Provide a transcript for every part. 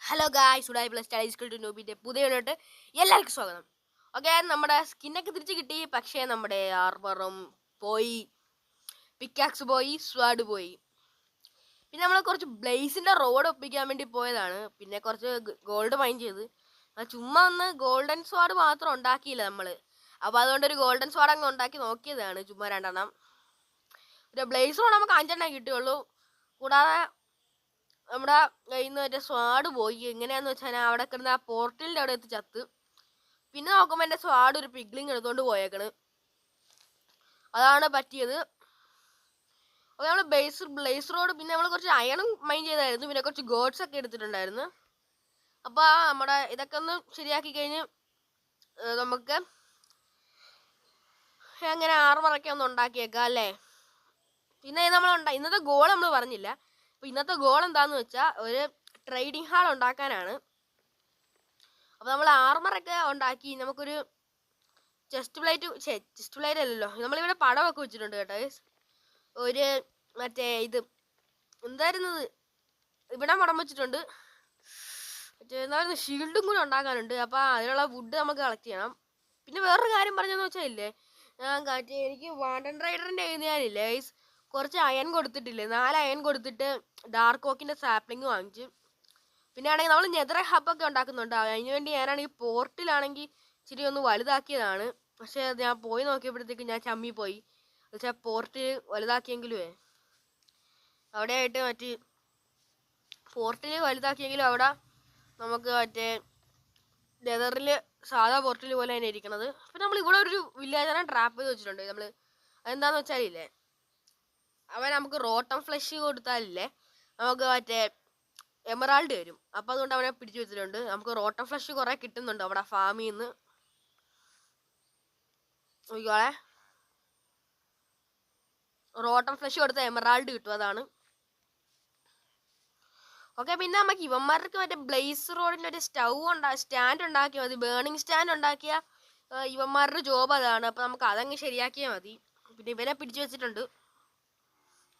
Hello guys, ഉഡായി plus studies to നോബിൻ്റെ പുതിയ വീഡിയോട്ട് എല്ലാവർക്കും സ്വാഗതം. ഓക്കെ, നമ്മുടെ സ്കിന്നൊക്കെ തിരിച്ച് കിട്ടി. പക്ഷേ നമ്മുടെ ആർമറും പോയി, പിക്കാക്സ് പോയി, സ്വാഡ് പോയി. പിന്നെ നമ്മൾ കുറച്ച് ബ്ലേസിൻ്റെ റോഡ് ഒപ്പിക്കാൻ വേണ്ടി പോയതാണ്. പിന്നെ കുറച്ച് ഗോൾഡ് മൈൻ ചെയ്ത് ചുമ്മാ ഒന്ന് ഗോൾഡൻ സ്വാഡ് മാത്രം ഉണ്ടാക്കിയില്ല നമ്മൾ. അപ്പോൾ അതുകൊണ്ടൊരു ഗോൾഡൻ സ്വാഡ് അങ്ങ് ഉണ്ടാക്കി നോക്കിയതാണ്, ചുമ്മാ 2 ഒരു ബ്ലേസ് റോഡ് നമുക്ക് 5 കിട്ടുകയുള്ളൂ. കൂടാതെ നമ്മുടെ കയ്യിൽ നിന്ന് മറ്റേ സ്വാഡ് പോയി. എങ്ങനെയാന്ന് വെച്ചാൽ അവിടെ കിടന്ന ആ പോർട്ടലിൻ്റെ അവിടെ എത്തി ചത്ത്. പിന്നെ നോക്കുമ്പോൾ എൻ്റെ സ്വാഡ് ഒരു പിഗ്ലിങ് എടുത്തുകൊണ്ട് പോയേക്കണ്. അതാണ് പറ്റിയത്. അപ്പോൾ നമ്മൾ ബ്ലേസ് റോഡ് പിന്നെ നമ്മൾ കുറച്ച് അയണും മൈൻ ചെയ്തായിരുന്നു. പിന്നെ കുറച്ച് ഗോഡ്സ് ഒക്കെ എടുത്തിട്ടുണ്ടായിരുന്നു. അപ്പോൾ നമ്മുടെ ഇതൊക്കെ ഒന്ന് ശരിയാക്കി കഴിഞ്ഞ് നമുക്ക് അങ്ങനെ ആർമറൊക്കെ ഒന്ന് ഉണ്ടാക്കിയേക്കാം അല്ലേ. പിന്നെ ഇന്നത്തെ ഗോൾ നമ്മൾ പറഞ്ഞില്ല. അപ്പോൾ ഇന്നത്തെ ഗോൾ എന്താണെന്ന് വെച്ചാൽ ഒരു ട്രേഡിംഗ് ഹാൾ ഉണ്ടാക്കാനാണ്. അപ്പോൾ നമ്മൾ ആർമറൊക്കെ ഉണ്ടാക്കി നമുക്കൊരു ചെസ്റ്റ് പ്ലേറ്റ് അല്ലല്ലോ, നമ്മളിവിടെ പടമൊക്കെ വെച്ചിട്ടുണ്ട് കേട്ടോ. ഒരു മറ്റേ ഇത് എന്തായിരുന്നത്, ഇവിടെ പടം വെച്ചിട്ടുണ്ട്. മറ്റേ എന്തായിരുന്നു, ഷീൽഡും കൂടി ഉണ്ടാക്കാനുണ്ട്. അപ്പോൾ അതിനുള്ള വുഡ് നമുക്ക് കളക്ട് ചെയ്യണം. പിന്നെ വേറൊരു കാര്യം പറഞ്ഞതെന്ന് വെച്ചാൽ ഇല്ലേ, എനിക്ക് വാണ്ടൻ റൈഡറിൻ്റെ ഞാനില്ലേ കുറച്ച് അയൺ കൊടുത്തിട്ടില്ലേ, 4 അയൺ കൊടുത്തിട്ട് ഡാർക്ക് ഓക്കിൻ്റെ സാപ്ലിങ് വാങ്ങിച്ചു. പിന്നെ ആണെങ്കിൽ നമ്മൾ നെതർ ഹബ്ബൊക്കെ ഉണ്ടാക്കുന്നുണ്ട്. അതിന് വേണ്ടി ഞാനാണെങ്കിൽ പോർട്ടിലാണെങ്കിൽ ഇച്ചിരി ഒന്ന് വലുതാക്കിയതാണ്. പക്ഷേ ഞാൻ പോയി നോക്കിയപ്പോഴത്തേക്ക് ഞാൻ ചമ്മി പോയി. എന്നുവെച്ചാൽ പോർട്ടിൽ വലുതാക്കിയെങ്കിലും അവിടെ നമുക്ക് മറ്റേ നെതറിൽ സാധാ പോർട്ടിൽ പോലെ തന്നെ ഇരിക്കണത്. പിന്നെ നമ്മൾ ഇവിടെ ഒരു വില്ലേജറെ ട്രാപ്പ് ചെയ്ത് വെച്ചിട്ടുണ്ട്. നമ്മൾ അതെന്താണെന്ന് വെച്ചാലില്ലേ, അവൻ നമുക്ക് റോട്ടം ഫ്ലഷ് കൊടുത്താലില്ലേ നമുക്ക് മറ്റേ എമറാൾഡ് വരും. അപ്പോൾ അതുകൊണ്ട് അവനെ പിടിച്ചു വെച്ചിട്ടുണ്ട്. നമുക്ക് റോട്ടം ഫ്ലഷ് കുറേ കിട്ടുന്നുണ്ട് അവിടെ ഫാമിൽ നിന്ന്. നോക്കിക്കോളെ, റോട്ടം ഫ്ലഷ് കൊടുത്ത എമറാൾഡ് കിട്ടും, അതാണ്. ഓക്കെ, പിന്നെ നമുക്ക് ഇവന്മാർക്ക് മറ്റേ ബ്ലേസ് റോഡിൻ്റെ ഒരു സ്റ്റാൻഡ് ഉണ്ടാക്കിയാൽ മതി. ബേണിംഗ് സ്റ്റാൻഡ് ഉണ്ടാക്കിയ ഇവന്മാരുടെ ജോബ് അതാണ്. അപ്പോൾ നമുക്ക് അതങ്ങ് ശരിയാക്കിയാൽ മതി. പിന്നെ ഇവനെ പിടിച്ചു വെച്ചിട്ടുണ്ട്.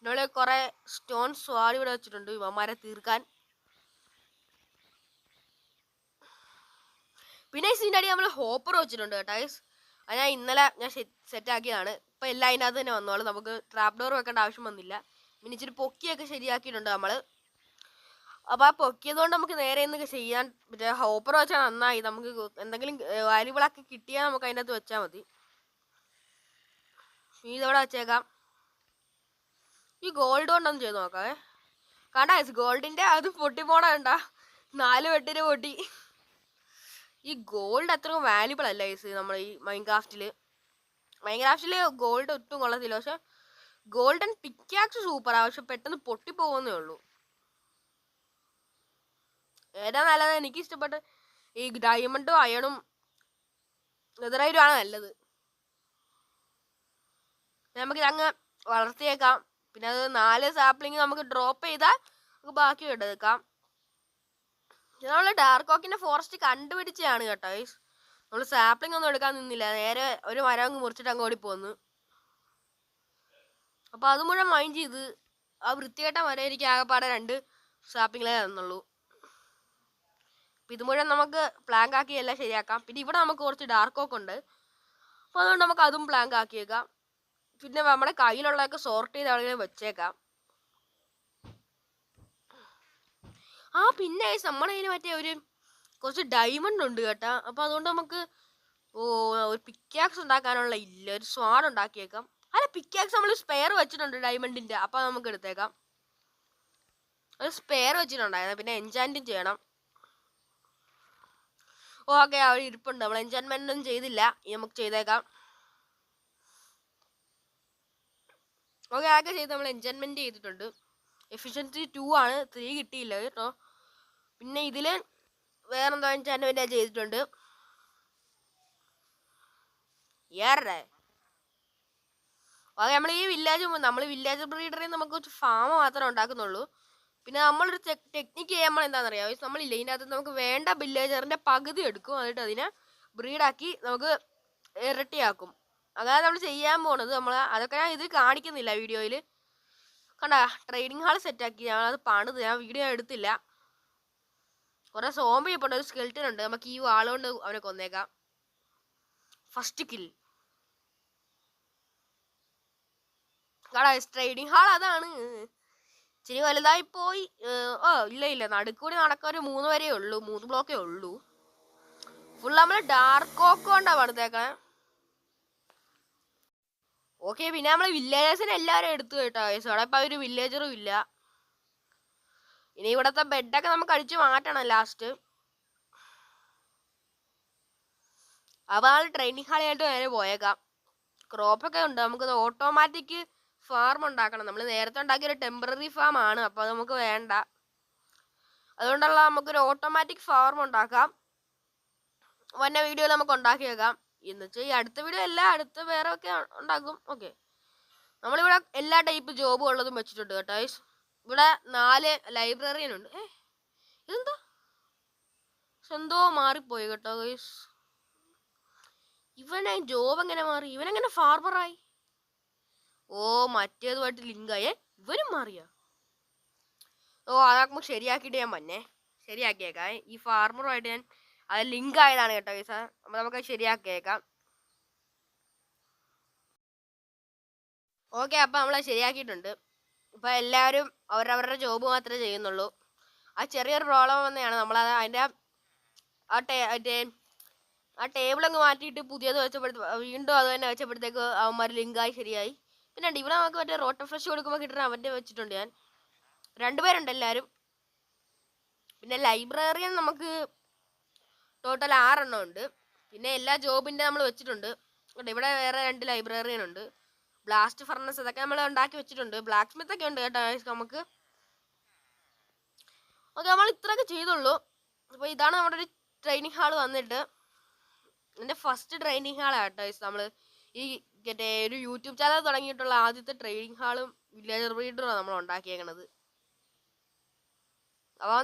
ഇവിടെ കുറേ സ്റ്റോൺ സ്വാഡ് ഇവിടെ വെച്ചിട്ടുണ്ട് ഇവന്മാരെ തീർക്കാൻ. പിന്നെ ഇതിൻ്റെ അടി നമ്മൾ ഹോപ്പർ വെച്ചിട്ടുണ്ട് കേട്ടോ. അത് ഇന്നലെ ഞാൻ സെറ്റാക്കിയതാണ്. ഇപ്പം എല്ലാം അതിൻ്റെ അകത്ത് തന്നെ വന്നോളൂ. നമുക്ക് ട്രാപ്പ് ഡോർ വെക്കേണ്ട ആവശ്യം വന്നില്ല. പിന്നെ ഇച്ചിരി പൊക്കിയൊക്കെ ശരിയാക്കിയിട്ടുണ്ട് നമ്മൾ. അപ്പോൾ ആ പൊക്കിയതുകൊണ്ട് നമുക്ക് നേരെ ഇന്നൊക്കെ ചെയ്യാൻ മറ്റേ ഹോപ്പർ വെച്ചാൽ നന്നായി. നമുക്ക് എന്തെങ്കിലും വാല്യുബിളൊക്കെ കിട്ടിയാൽ നമുക്ക് അതിൻ്റെ അകത്ത് വെച്ചാൽ മതി. ഇതവിടെ വെച്ചേക്കാം. ഈ ഗോൾഡ് കൊണ്ടൊന്ന് ചെയ്ത് നോക്കാവേ. കണ്ടാ ഗോൾഡിൻ്റെ അത് പൊട്ടിപ്പോണ കണ്ടാ, 4 വെട്ടിന് പൊട്ടി. ഈ ഗോൾഡ് അത്രയും വാല്യുബിൾ അല്ല നമ്മൾ ഈ മൈൻക്രാഫ്റ്റിൽ ഗോൾഡ് ഒട്ടും കൊള്ളത്തില്ല. പക്ഷെ ഗോൾഡൻ പിക്കാക്സ് സൂപ്പറാണ്. പക്ഷെ പെട്ടെന്ന് പൊട്ടിപ്പോകുന്നേ ഉള്ളൂ. ഏതാ നല്ലത്? എനിക്ക് ഇഷ്ടപ്പെട്ട് ഈ ഡയമണ്ടും അയണും നെതറൈറ്റും ആണ് നല്ലത്. നമുക്കിതങ്ങ് വളർത്തിയേക്കാം. പിന്നെ അത് 4 സാപ്ലിങ് നമുക്ക് ഡ്രോപ്പ് ചെയ്താൽ നമുക്ക് ബാക്കി എടുക്കാം. നമ്മൾ ഡാർക്ക് ഓക്കിൻ്റെ ഫോറസ്റ്റ് കണ്ടുപിടിച്ചാണ് കേട്ടോ. നമ്മൾ സാപ്ലിംഗ് ഒന്നും എടുക്കാൻ നിന്നില്ല, നേരെ ഒരു മരം അങ്ങ് മുറിച്ചിട്ട് അങ്ങ് ഓടിപ്പോന്നു. അപ്പോൾ അത് മുഴുവൻ മൈൻഡ് ചെയ്ത് ആ വൃത്തികെട്ട മരം എനിക്ക് ആകെപ്പാടെ 2 സാപ്ലിങ്ങിലേ തന്നുള്ളൂ. അപ്പോൾ ഇത് മുഴുവൻ നമുക്ക് പ്ലാങ്ക് ആക്കി എല്ലാം ശരിയാക്കാം. പിന്നെ ഇവിടെ നമുക്ക് കുറച്ച് ഡാർക്ക് ഓക്ക് ഉണ്ട്. അപ്പോൾ അതുകൊണ്ട് നമുക്ക് അതും പ്ലാങ്ക് ആക്കിയേക്കാം. പിന്നെ നമ്മുടെ കയ്യിലുള്ളതൊക്കെ സോർട്ട് ചെയ്ത് അവിടെ വെച്ചേക്കാം. പിന്നെ നമ്മുടെ കയ്യിൽ മറ്റേ കുറച്ച് ഡയമണ്ട് ഉണ്ട് കേട്ടോ. അപ്പോൾ അതുകൊണ്ട് നമുക്ക് ഒരു പിക്കാക്സ് ഉണ്ടാക്കാനുള്ള ഒരു സ്വാഡ് ഉണ്ടാക്കിയേക്കാം. അല്ല, പിക്കാക്സ് നമ്മൾ സ്പെയർ വെച്ചിട്ടുണ്ട് ഡയമണ്ടിൻ്റെ. അപ്പോൾ നമുക്ക് എടുത്തേക്കാം. ഒരു സ്പെയർ വെച്ചിട്ടുണ്ടായിരുന്നു. പിന്നെ എൻചാൻറ്റും ചെയ്യണം. ഓക്കെ, അവിടെ ഇരിപ്പുണ്ട്. നമ്മൾ എൻചാൻമെൻ്റ് ഒന്നും ചെയ്തില്ല, നമുക്ക് ചെയ്തേക്കാം. ഓക്കെ, ആകെ ചെയ്ത് നമ്മൾ എൻചാൻമെൻറ്റ് ചെയ്തിട്ടുണ്ട്. എഫിഷ്യൻസി 2 ആണ്, 3 കിട്ടിയില്ല കേട്ടോ. പിന്നെ ഇതിൽ വേറെന്തോ എൻചാൻമെൻറ്റ് ചെയ്തിട്ടുണ്ട്. ഓക്കെ, നമ്മൾ വില്ലേജ് ബ്രീഡറിൽ നമുക്ക് കുറച്ച് ഫാം മാത്രമേ ഉണ്ടാക്കുന്നുള്ളൂ. പിന്നെ നമ്മളൊരു ടെക്നിക്ക് ചെയ്യുമ്പോൾ എന്താണെന്നറിയാമോ, നമ്മളില്ല ഇതിൻ്റെ അകത്ത് നമുക്ക് വേണ്ട വില്ലേജറിൻ്റെ പകുതി എടുക്കും. എന്നിട്ട് അതിനെ ബ്രീഡാക്കി നമുക്ക് ഇരട്ടിയാക്കും. അതാണ് നമ്മൾ ചെയ്യാൻ പോണത്. അതൊക്കെ ഞാൻ ഇത് കാണിക്കുന്നില്ല വീഡിയോയിൽ. കണ്ടാ, ട്രേഡിംഗ് ഹാൾ സെറ്റാക്കി. ഞാനത് പണിത്, ഞാൻ വീഡിയോ എടുത്തില്ല. കുറെ സോംബി ഇപ്പോൾ ഒരു സ്കെൽറ്റൻ ഉണ്ട്. നമുക്ക് ഈ വാളുകൊണ്ട് അവനെ കൊന്നേക്കാം. First kill. ട്രേഡിങ് ഹാൾ അതാണ്. ഇച്ചിരി വലുതായി പോയി. ഇല്ല നടുക്കൂടി നടക്കാൻ ഒരു 3 വരെ ഉള്ളൂ, 3 ബ്ലോക്കേ ഉള്ളൂ. ഫുൾ നമ്മള് ഡാർക്ക് ഓക്ക് കൊണ്ടാ പടുത്തേക്കാൻ. ഓക്കെ, പിന്നെ നമ്മള് വില്ലേജേഴ്സിനെ എല്ലാവരും എടുത്തു കേട്ടോ. അവിടെ ഇപ്പൊ ഒരു വില്ലേജറും ഇല്ല. ഇനി ഇവിടത്തെ ബെഡൊക്കെ നമുക്ക് അടിച്ചു മാറ്റണം ലാസ്റ്റ്. അപ്പൊ നമ്മൾ ട്രെയിനിങ് ഹാളിയായിട്ട് നേരെ പോയേക്കാം. ക്രോപ്പൊക്കെ ഉണ്ട്. നമുക്കത് ഓട്ടോമാറ്റിക് ഫാം ഉണ്ടാക്കണം. നമ്മൾ നേരത്തെ ഉണ്ടാക്കിയ ഒരു ടെമ്പററി ഫാം ആണ്, അപ്പൊ അത് നമുക്ക് വേണ്ട. അതുകൊണ്ടുള്ള നമുക്കൊരു ഓട്ടോമാറ്റിക് ഫാം ഉണ്ടാക്കാം. വന്ന വീഡിയോയിൽ നമുക്ക് ഉണ്ടാക്കിയേക്കാം. എന്നുവെച്ചാൽ ഈ അടുത്ത വീഡിയോ അല്ല, അടുത്ത വേറെ ഒക്കെ ഉണ്ടാക്കും. ഓക്കെ, നമ്മളിവിടെ എല്ലാ ടൈപ്പ് ജോബും ഉള്ളതും വെച്ചിട്ടുണ്ട് കേട്ടോ. ഇവിടെ 4 ലൈബ്രറിയൻ ഉണ്ട്. ഇതെന്താ എന്തോ മാറിപ്പോയി കേട്ടോ ഗൈസ്. ഇവനെ ജോബ് എങ്ങനെ മാറി? ഇവനെങ്ങനെ ഫാർമറായി? ഓ, മറ്റേതുമായിട്ട് ലിങ്കായേ. ഇവനും മാറിയാ? ഓ, അതാകുമ്പോൾ ശരിയാക്കിയിട്ട് ഞാൻ വന്നേ. ശരിയാക്കിയേക്കാം. ഈ ഫാർമറുമായിട്ട് ഞാൻ അത് ലിങ്ക് ആയതാണ് കേട്ടോ ഗൈസ്. അപ്പോൾ നമുക്ക് ശരിയാക്കിയേക്കാം. ഓക്കെ, അപ്പം നമ്മൾ ശരിയാക്കിയിട്ടുണ്ട്. ഇപ്പം എല്ലാവരും അവരവരുടെ ജോബ് മാത്രമേ ചെയ്യുന്നുള്ളൂ. ആ ചെറിയൊരു പ്രോബ്ലം വന്നെയാണ്. നമ്മളത് അതിൻ്റെ ആ ടേബിൾ അങ്ങ് മാറ്റിയിട്ട് പുതിയത് വീണ്ടും അത് തന്നെ വെച്ചപ്പോഴത്തേക്ക് അവന്മാർ ലിങ്കായി ശരിയായി. പിന്നെ ഇവിടെ നമുക്ക് മറ്റേ റോട്ട ഫ്രഷ് കൊടുക്കുമ്പോൾ കിട്ടുന്ന അവൻ്റെ വെച്ചിട്ടുണ്ട് ഞാൻ. 2 പേരുണ്ട് എല്ലാവരും. പിന്നെ ലൈബ്രറിയൻ നമുക്ക് ടോട്ടൽ 6 എണ്ണം ഉണ്ട്. പിന്നെ എല്ലാ ജോബിൻ്റെ നമ്മൾ വെച്ചിട്ടുണ്ട്. ഇവിടെ വേറെ 2 ലൈബ്രറിയൻ ഉണ്ട്. ബ്ലാസ്റ്റ് ഫർണസ് ഇതൊക്കെ നമ്മൾ ഉണ്ടാക്കി വെച്ചിട്ടുണ്ട്. ബ്ലാക്ക് സ്മിത്ത് ഒക്കെ ഉണ്ട് കേട്ടോ നമുക്ക്. ഓക്കെ, നമ്മൾ ഇത്രയൊക്കെ ചെയ്തുള്ളൂ. അപ്പോൾ ഇതാണ് നമ്മുടെ ഒരു ട്രെയിനിങ് ഹാൾ വന്നിട്ട്. എൻ്റെ ഫസ്റ്റ് ട്രെയിനിങ് ഹാളാണ് കേട്ടോ നമ്മൾ ഈ മറ്റേ ഒരു യൂട്യൂബ് ചാനൽ തുടങ്ങിയിട്ടുള്ള ആദ്യത്തെ ട്രെയിനിങ് ഹാളും വില്ലേജർ ബ്രീഡറുമാണ് നമ്മൾ ഉണ്ടാക്കിയേക്കണത്. അപ്പോൾ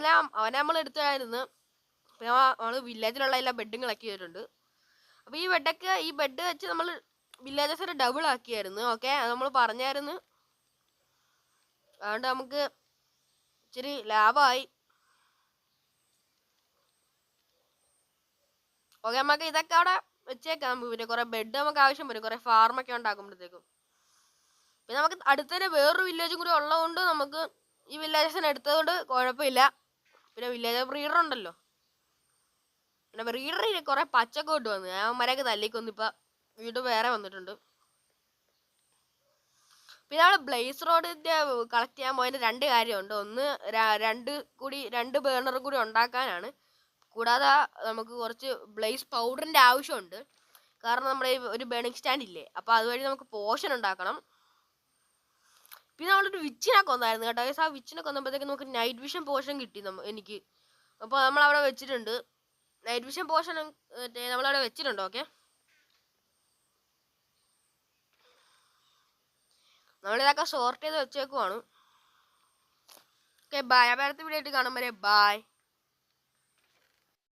അവനെ നമ്മൾ എടുത്തായിരുന്നു. പിന്നെ നമ്മൾ വില്ലേജിലുള്ള എല്ലാ ബെഡും കളക്ട് ചെയ്തിട്ടുണ്ട്. അപ്പോൾ ഈ ബെഡ് വെച്ച് നമ്മൾ വില്ലേജസിനെ ഡബിൾ ആക്കിയായിരുന്നു. ഓക്കെ, അത് നമ്മൾ പറഞ്ഞായിരുന്നു. അതുകൊണ്ട് നമുക്ക് ഇച്ചിരി ലാഭമായി. ഓക്കെ, നമുക്ക് ഇതൊക്കെ അവിടെ വെച്ചേക്കാം. പിന്നെ കുറേ ബെഡ് നമുക്ക് ആവശ്യം വരും, കുറേ ഫാർമൊക്കെ ഉണ്ടാക്കുമ്പോഴത്തേക്കും. പിന്നെ നമുക്ക് അടുത്തന്നെ വേറൊരു വില്ലേജും കൂടി ഉള്ളതുകൊണ്ട് നമുക്ക് ഈ വില്ലേജസിനെ എടുത്തതുകൊണ്ട് കുഴപ്പമില്ല. പിന്നെ വില്ലേജ് ബ്രീഡർ ഉണ്ടല്ലോ. പിന്നെ ബ്രീഡറിൽ കുറേ പച്ചക്കെ ഇട്ട് വന്നു. അവന്മാരെയൊക്കെ തല്ലിക്കൊന്നു ഇപ്പം വീണ്ടും വേറെ വന്നിട്ടുണ്ട്. പിന്നെ നമ്മൾ ബ്ലേസ് റോഡിൻ്റെ കളക്ട് ചെയ്യാൻ പോയതിന് 2 കാര്യമുണ്ട്. ഒന്ന് 2 ബേണറും കൂടി ഉണ്ടാക്കാനാണ്. കൂടാതെ നമുക്ക് കുറച്ച് ബ്ലേസ് പൗഡറിൻ്റെ ആവശ്യമുണ്ട്. കാരണം നമ്മുടെ ഒരു ബേണിംഗ് സ്റ്റാൻഡ് ഇല്ലേ, അപ്പോൾ അതുവഴി നമുക്ക് പോഷൻ ഉണ്ടാക്കണം. പിന്നെ നമ്മളൊരു വിച്ചിനെ കൊന്നായിരുന്നു കേട്ടോ. ആ വിച്ചിനെ കൊന്നപ്പോഴത്തേക്ക് നമുക്ക് നൈറ്റ് വിഷൻ പോഷൻ കിട്ടി എനിക്ക്. അപ്പോൾ നമ്മളവിടെ വെച്ചിട്ടുണ്ട്. നൈറ്റ് വിഷൻ പോഷൻ നമ്മളവിടെ വെച്ചിട്ടുണ്ട്. ഓക്കെ, നമ്മളിതൊക്കെ സോർട്ട് ചെയ്ത് വെച്ചേക്കുവാണ്. Okay, bye. അടുത്ത വീഡിയോ ആയിട്ട് കാണും വരെ ബൈ.